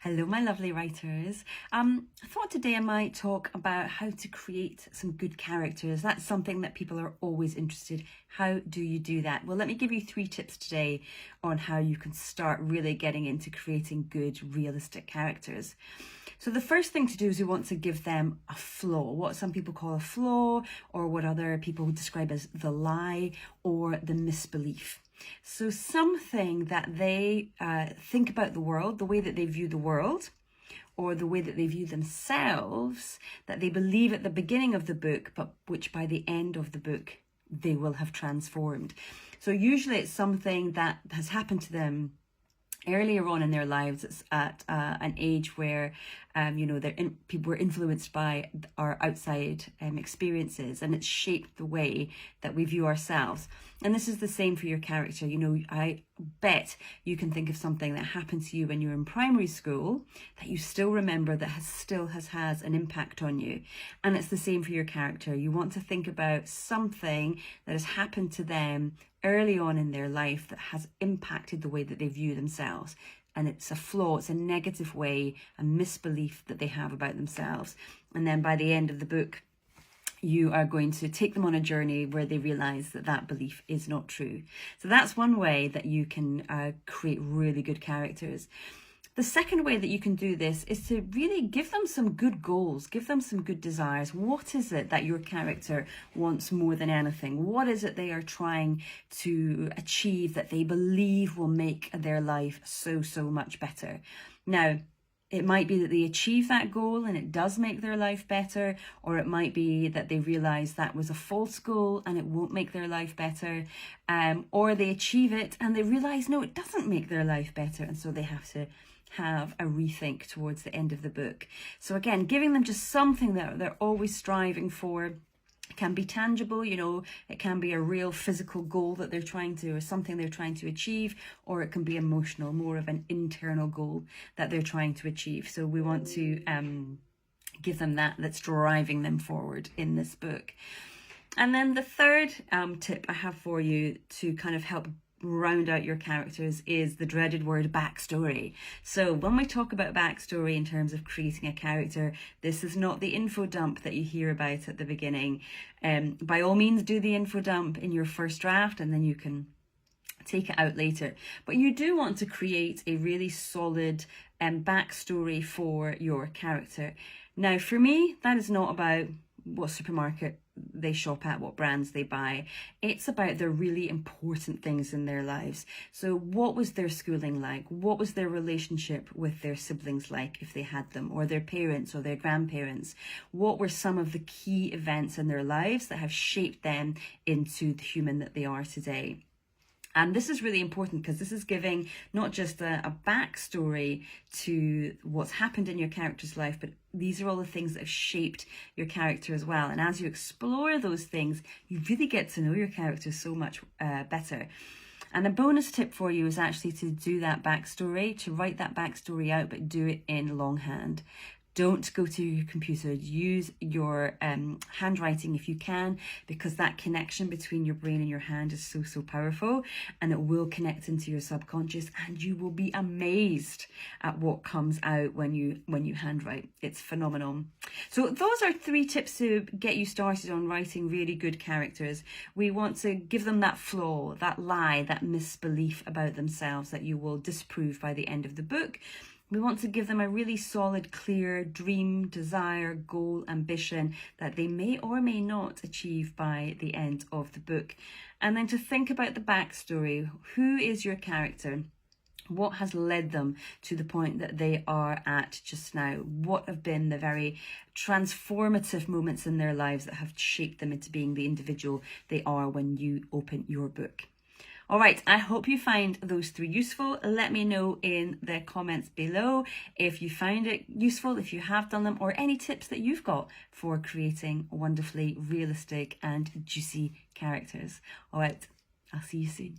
Hello, my lovely writers. I thought today I might talk about how to create some good characters. That's something that people are always interested. How do you do that? Well, let me give you 3 tips today on how you can start really getting into creating good, realistic characters. So the first thing to do is we want to give them a flaw, what some people call a flaw, or what other people would describe as the lie or the misbelief. So something that they think about the world, the way that they view the world, or the way that they view themselves, that they believe at the beginning of the book, but which by the end of the book, they will have transformed. So usually it's something that has happened to them earlier on in their lives. It's at an age where people were influenced by our outside experiences, and it's shaped the way that we view ourselves. And this is the same for your character. I bet you can think of something that happened to you when you were in primary school that you still remember, that still has an impact on you. And it's the same for your character. You want to think about something that has happened to them early on in their life that has impacted the way that they view themselves. And it's a flaw, it's a negative way, a misbelief that they have about themselves. And then by the end of the book, you are going to take them on a journey where they realize that that belief is not true. So that's one way that you can create really good characters. The second way that you can do this is to really give them some good goals, give them some good desires. What is it that your character wants more than anything? What is it they are trying to achieve that they believe will make their life so much better? Now, it might be that they achieve that goal and it does make their life better, or it might be that they realize that was a false goal and it won't make their life better, or they achieve it and they realize, no, it doesn't make their life better, and so they have to have a rethink towards the end of the book. So again, giving them just something that they're always striving for. It can be tangible, it can be a real physical goal that they're trying to, or something they're trying to achieve, or it can be emotional, more of an internal goal that they're trying to achieve. So we want to give them that's driving them forward in this book. And then the third tip I have for you to kind of help round out your characters is the dreaded word backstory. So when we talk about backstory in terms of creating a character, this is not the info dump that you hear about at the beginning. By all means, do the info dump in your first draft and then you can take it out later. But you do want to create a really solid backstory for your character. Now, for me, that is not about what supermarket they shop at, what brands they buy. It's about the really important things in their lives. So what was their schooling like? What was their relationship with their siblings like, if they had them, or their parents or their grandparents? What were some of the key events in their lives that have shaped them into the human that they are today? And this is really important because this is giving not just a backstory to what's happened in your character's life, but these are all the things that have shaped your character as well. And as you explore those things, you really get to know your character so much better. And a bonus tip for you is actually to do that backstory, to write that backstory out, but do it in longhand. Don't go to your computer. Use your handwriting if you can, because that connection between your brain and your hand is so powerful, and it will connect into your subconscious, and you will be amazed at what comes out when you handwrite. It's phenomenal. So those are 3 tips to get you started on writing really good characters. We want to give them that flaw, that lie, that misbelief about themselves that you will disprove by the end of the book. We want to give them a really solid, clear dream, desire, goal, ambition that they may or may not achieve by the end of the book. And then to think about the backstory. Who is your character? What has led them to the point that they are at just now? What have been the very transformative moments in their lives that have shaped them into being the individual they are when you open your book? All right, I hope you find those 3 useful. Let me know in the comments below if you found it useful, if you have done them, or any tips that you've got for creating wonderfully realistic and juicy characters. All right, I'll see you soon.